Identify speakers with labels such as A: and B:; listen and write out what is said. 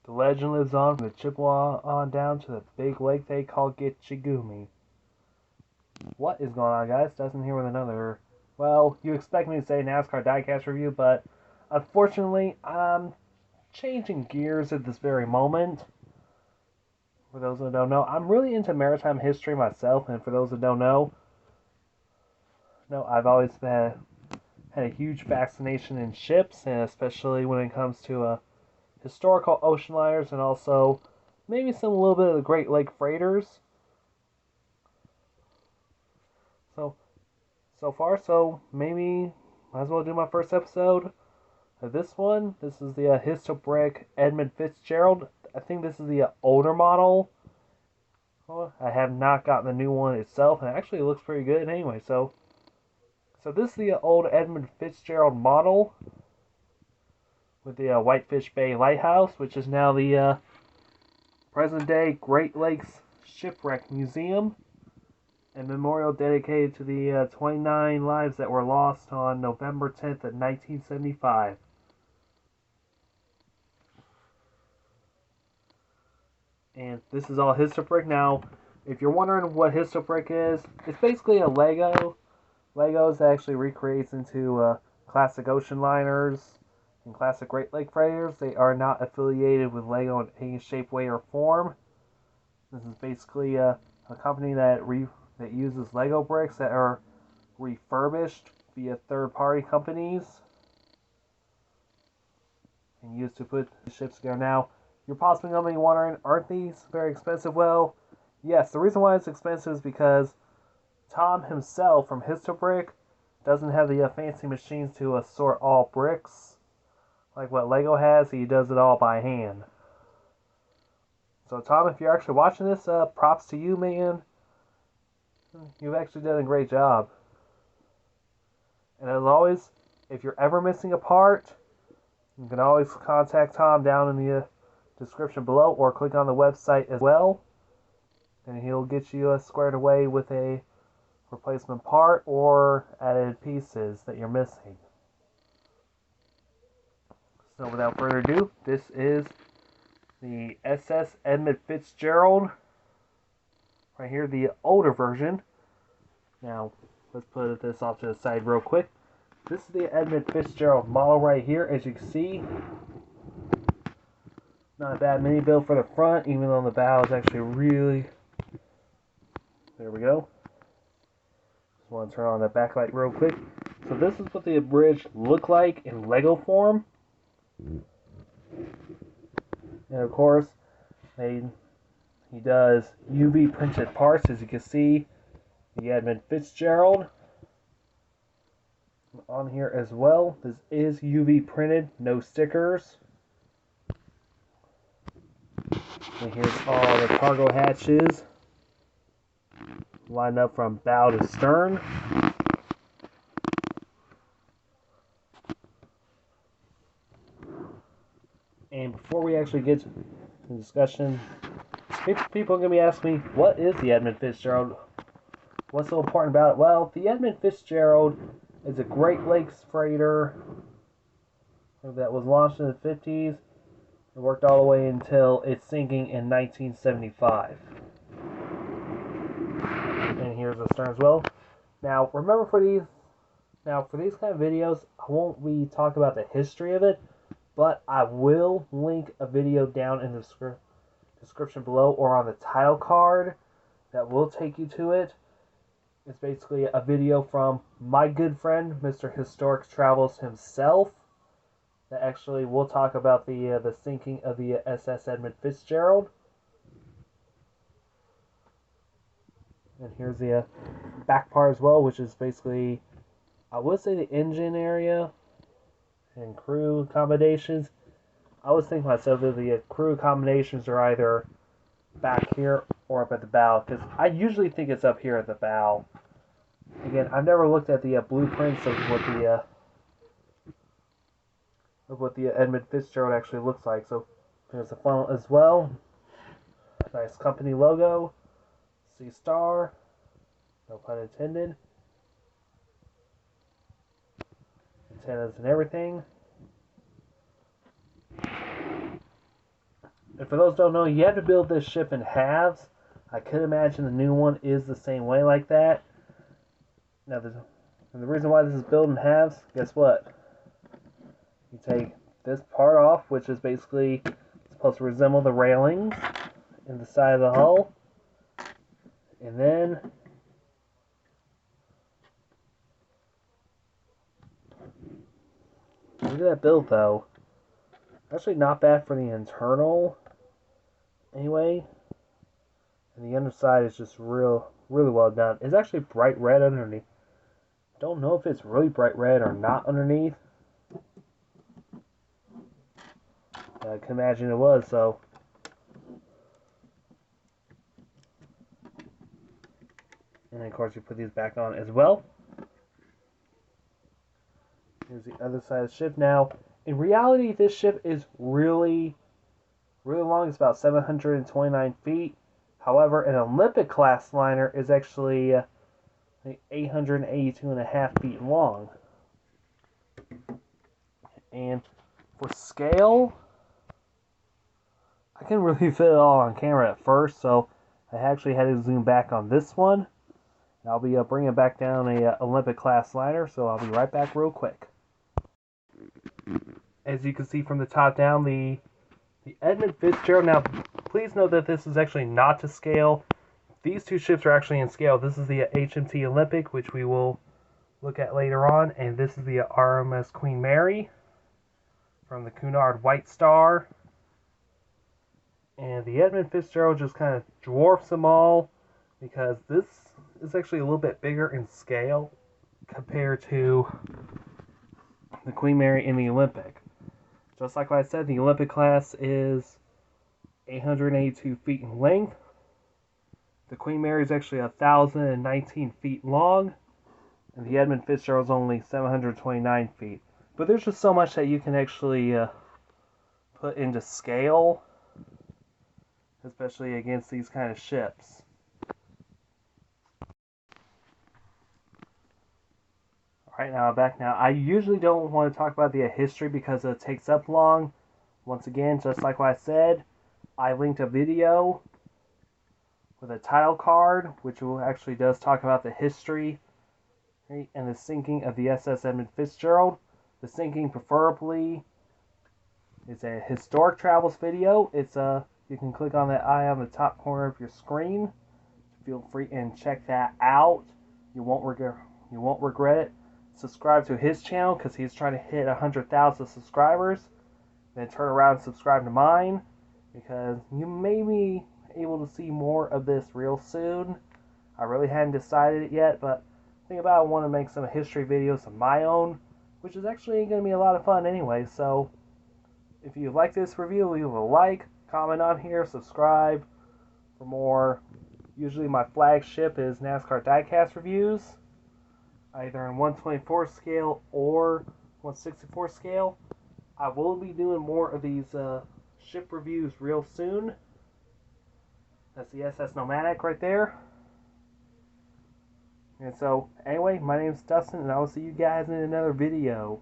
A: The legend lives on from the Chippewa on down to the big lake they call Gitchee Gumee. What is going on, guys? Dustin here with another, well, you expect me to say NASCAR diecast review, but unfortunately, I'm changing gears at this very moment. For those that don't know, I'm really into maritime history myself, and for those that don't know, I've always had a huge fascination in ships, and especially when it comes to historical ocean liners, and also maybe a little bit of the Great Lake freighters. So far, maybe might as well do my first episode of this one. This is the Histobrick Edmund Fitzgerald. I think this is the older model. I have not gotten the new one itself, and it actually looks pretty good anyway. So this is the old Edmund Fitzgerald model with the Whitefish Bay Lighthouse, which is now the present-day Great Lakes Shipwreck Museum and memorial dedicated to the 29 lives that were lost on November 10th of 1975. And this is all Histobrick. Now, if you're wondering what Histobrick is, it's basically a Lego. Legos actually recreates into classic ocean liners and classic Great Lake freighters. They are not affiliated with Lego in any shape, way, or form. This is basically a company that uses Lego bricks that are refurbished via third-party companies and used to put the ships together. Now, you're possibly going to be wondering, aren't these very expensive? Well, yes, the reason why it's expensive is because Tom himself from Histobrick doesn't have the fancy machines to assort all bricks like what Lego has. He does it all by hand. So Tom, if you're actually watching this, props to you, man. You've actually done a great job. And as always, if you're ever missing a part, you can always contact Tom down in the description below, or click on the website as well, and he'll get you squared away with a replacement part or added pieces that you're missing. So without further ado, this is the SS Edmund Fitzgerald. Right here, the older version. Now, let's put this off to the side real quick. This is the Edmund Fitzgerald model right here, as you can see. Not a bad mini build for the front, even though the bow is actually really... There we go. Just want to turn on the backlight real quick. So this is what the bridge looked like in Lego form. And of course, he does UV printed parts, as you can see. The Edmund Fitzgerald on here as well. This is UV printed, no stickers. And here's all the cargo hatches lined up from bow to stern. And before we actually get to the discussion, people are going to be asking me, what is the Edmund Fitzgerald? What's so important about it? Well, the Edmund Fitzgerald is a Great Lakes freighter that was launched in the 50s. It worked all the way until its sinking in 1975. And here's the stern as well. Now, remember for these kind of videos, I won't be talking about the history of it, but I will link a video down in the description below or on the title card that will take you to it. It's basically a video from my good friend, Mr. Historic Travels himself, that actually will talk about the sinking of the SS Edmund Fitzgerald. And here's the back part as well, which is basically, I would say, the engine area and crew accommodations. I was thinking to myself that the crew accommodations are either back here or up at the bow, because I usually think it's up here at the bow. Again, I've never looked at the blueprints of what the Edmund Fitzgerald actually looks like. So there's a funnel as well. Nice company logo. Sea star. No pun intended. Antennas and everything. And for those who don't know, you have to build this ship in halves. I could imagine the new one is the same way like that. Now, the reason why this is built in halves, guess what? You take this part off, which is basically supposed to resemble the railings in the side of the hull. And then look at that build, though. Actually not bad for the internal anyway. And the underside is just really well done. It's actually bright red underneath. Don't know if it's really bright red or not underneath. I can imagine it was, so. And then, of course, you put these back on as well. Here's the other side of the ship. Now, in reality, this ship is really long. It's about 729 feet. However, an Olympic class liner is actually 882.5 feet long. And for scale, I couldn't really fit it all on camera at first, so I actually had to zoom back on this one. I'll be bringing back down a Olympic class liner, so I'll be right back real quick. As you can see from the top down, the Edmund Fitzgerald. Now, please note that this is actually not to scale. These two ships are actually in scale. This is the HMT Olympic, which we will look at later on, and this is the RMS Queen Mary from the Cunard White Star. And the Edmund Fitzgerald just kind of dwarfs them all because this is actually a little bit bigger in scale compared to the Queen Mary in the Olympic. Just like I said, the Olympic class is 882 feet in length. The Queen Mary is actually 1,019 feet long. And the Edmund Fitzgerald is only 729 feet. But there's just so much that you can actually put into scale, especially against these kind of ships. Alright, now I'm back now. I usually don't want to talk about the history because it takes up long. Once again, just like what I said, I linked a video with a title card, which actually does talk about the history and the sinking of the SS Edmund Fitzgerald. The sinking, preferably, is a historic travels video. It's you can click on that eye on the top corner of your screen. Feel free and check that out. You won't regret it. Subscribe to his channel because he's trying to hit 100,000 subscribers. Then turn around and subscribe to mine because you may be able to see more of this real soon. I really hadn't decided it yet, but think about it, I want to make some history videos of my own, which is actually going to be a lot of fun anyway. So if you like this review, leave a like, comment on here, subscribe for more. Usually my flagship is NASCAR diecast reviews, either in 124 scale or 164 scale. I will be doing more of these ship reviews real soon. That's the SS Nomadic right there. And so, anyway, my name's Dustin, and I will see you guys in another video.